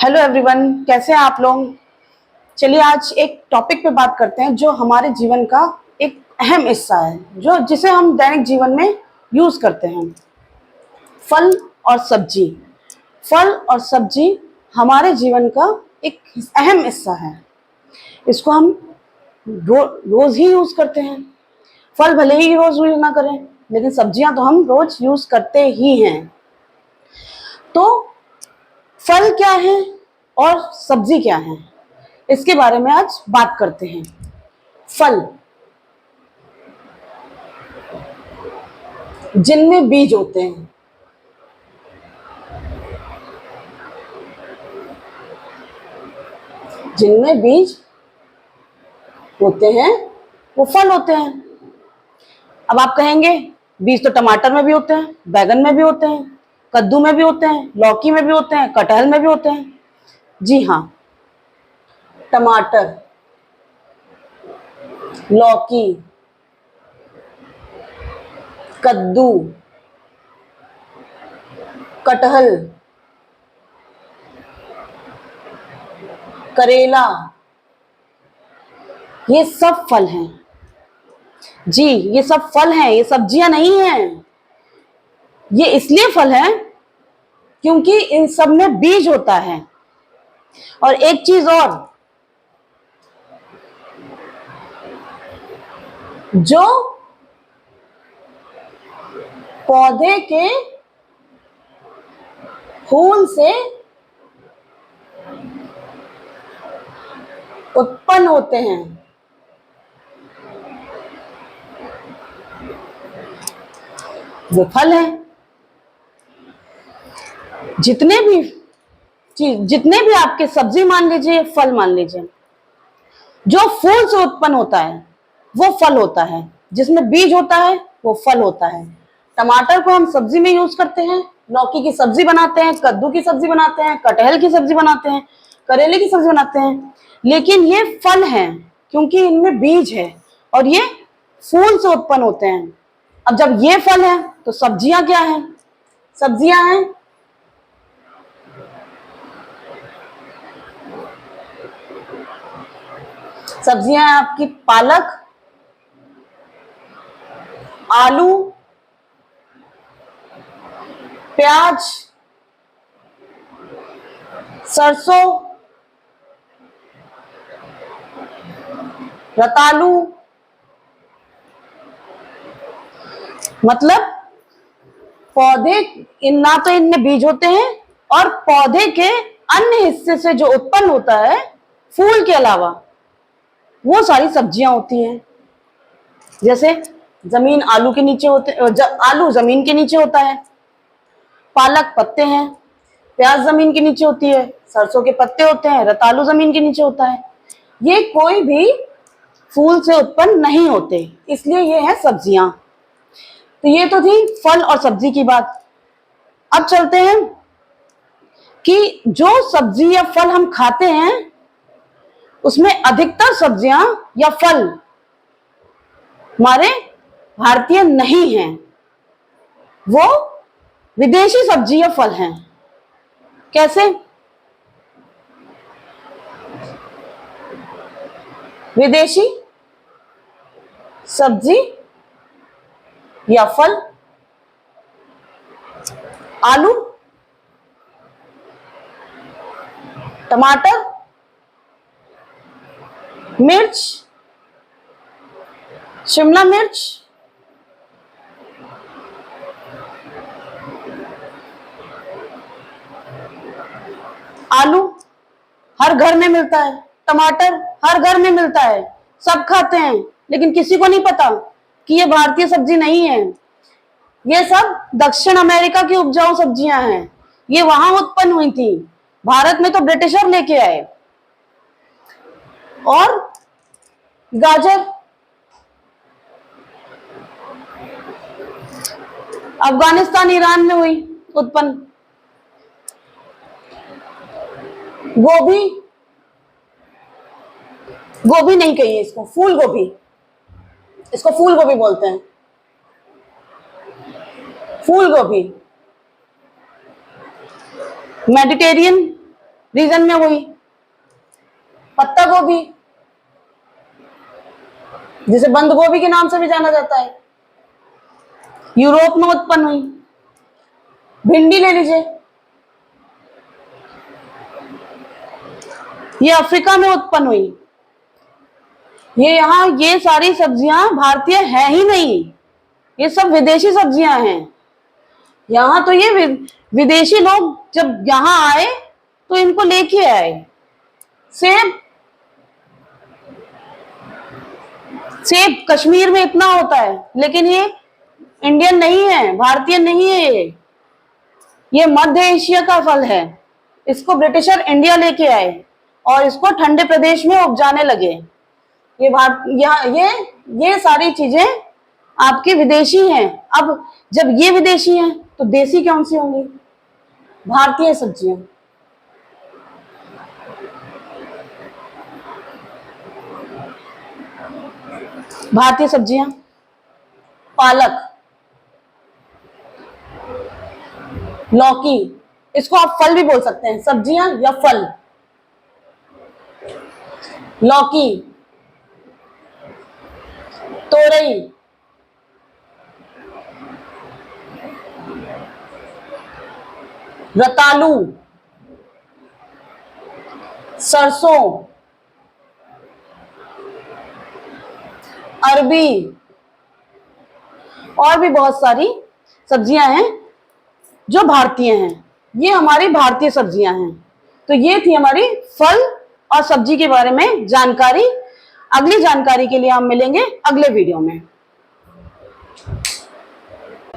Hello everyone, कैसे हैं आप लोग। चलिए आज एक टॉपिक पे बात करते हैं जो हमारे जीवन का एक अहम हिस्सा है, जो जिसे हम दैनिक जीवन में यूज करते हैं। फल और सब्जी। फल और सब्जी हमारे जीवन का एक अहम हिस्सा है। इसको हम रोज ही यूज करते हैं। फल भले ही रोज यूज ना करें, लेकिन सब्जियां तो हम रोज यूज करते ही हैं। तो फल क्या है और सब्जी क्या है, इसके बारे में आज बात करते हैं। फल जिनमें बीज होते हैं, जिनमें बीज होते हैं वो फल होते हैं। अब आप कहेंगे बीज तो टमाटर में भी होते हैं, बैगन में भी होते हैं, कद्दू में भी होते हैं, लौकी में भी होते हैं, कटहल में भी होते हैं। जी हाँ, टमाटर, लौकी, कद्दू, कटहल, करेला, ये सब फल हैं। जी, ये सब फल हैं, ये सब्जियां नहीं हैं। ये इसलिए फल हैं क्योंकि इन सब में बीज होता है। और एक चीज और, जो पौधे के फूल से उत्पन्न होते हैं, वो फल हैं। जितने भी आपके सब्जी मान लीजिए, फल मान लीजिए, जो फूल से उत्पन्न होता है वो फल होता है। जिसमें बीज होता है वो फल होता है। टमाटर को हम सब्जी में यूज करते हैं, लौकी की सब्जी बनाते हैं, कद्दू की सब्जी बनाते हैं, कटहल की सब्जी बनाते हैं, करेले की सब्जी बनाते हैं। लेकिन ये फल हैं क्योंकि इनमें बीज है और ये फूल से उत्पन्न होते हैं। अब जब ये फल है तो सब्जियां क्या हैं? सब्जियां हैं सब्जियां हैं आपकी पालक, आलू, प्याज, सरसों, रतालू। मतलब पौधे, ना तो इनमें बीज होते हैं, और पौधे के अन्य हिस्से से जो उत्पन्न होता है फूल के अलावा, वो सारी सब्जियां होती हैं। जैसे जमीन आलू के नीचे होते, आलू जमीन के नीचे होता है, पालक पत्ते हैं, प्याज जमीन के नीचे होती है, सरसों के पत्ते होते हैं, रतालू जमीन के नीचे होता है। ये कोई भी फूल से उत्पन्न नहीं होते, इसलिए ये है सब्जियां। तो ये तो थी फल और सब्जी की बात। अब चलते हैं कि जो सब्जी या फल हम खाते हैं उसमें अधिकतर सब्जियां या फल हमारे भारतीय नहीं हैं, वो विदेशी सब्जी या फल हैं। कैसे? विदेशी सब्जी या फल, आलू, टमाटर, मिर्च, शिमला मिर्च, आलू हर घर में मिलता है, टमाटर हर घर में मिलता है, सब खाते हैं, लेकिन किसी को नहीं पता कि ये भारतीय सब्जी नहीं है। ये सब दक्षिण अमेरिका की उपजाऊ सब्जियां हैं, ये वहां उत्पन्न हुई थी। भारत में तो ब्रिटिशर लेके आए। और गाजर अफगानिस्तान ईरान में हुई उत्पन्न। गोभी, गोभी नहीं कहिए इसको, फूल गोभी, इसको फूल गोभी बोलते हैं। फूल गोभी मेडिटेरियन रीजन में वही पत्ता गोभी, जिसे बंद गोभी के नाम से भी जाना जाता है, यूरोप में उत्पन्न हुई। भिंडी ले लीजिए, ये अफ्रीका में उत्पन्न हुई। ये यहाँ ये सारी सब्जियां भारतीय है ही नहीं, ये सब विदेशी सब्जियां हैं। यहाँ तो ये विदेशी लोग जब यहाँ आए तो इनको लेके आए। सेब, सेब कश्मीर में इतना होता है, लेकिन ये इंडियन नहीं है, भारतीय नहीं है, ये मध्य एशिया का फल है। इसको ब्रिटिशर इंडिया लेके आए और इसको ठंडे प्रदेश में उपजाने लगे। ये सारी चीजें आपकी विदेशी हैं। अब जब ये विदेशी हैं तो देसी कौन सी होंगी? भारतीय सब्जियां। भारतीय सब्जियां, पालक, लौकी, इसको आप फल भी बोल सकते हैं, सब्जियां या फल। लौकी, तोरई, रतालू, सरसों, अरबी, और भी बहुत सारी सब्जियां हैं जो भारतीय हैं। ये हमारी भारतीय सब्जियां हैं। तो ये थी हमारी फल और सब्जी के बारे में जानकारी। अगली जानकारी के लिए हम मिलेंगे अगले वीडियो में।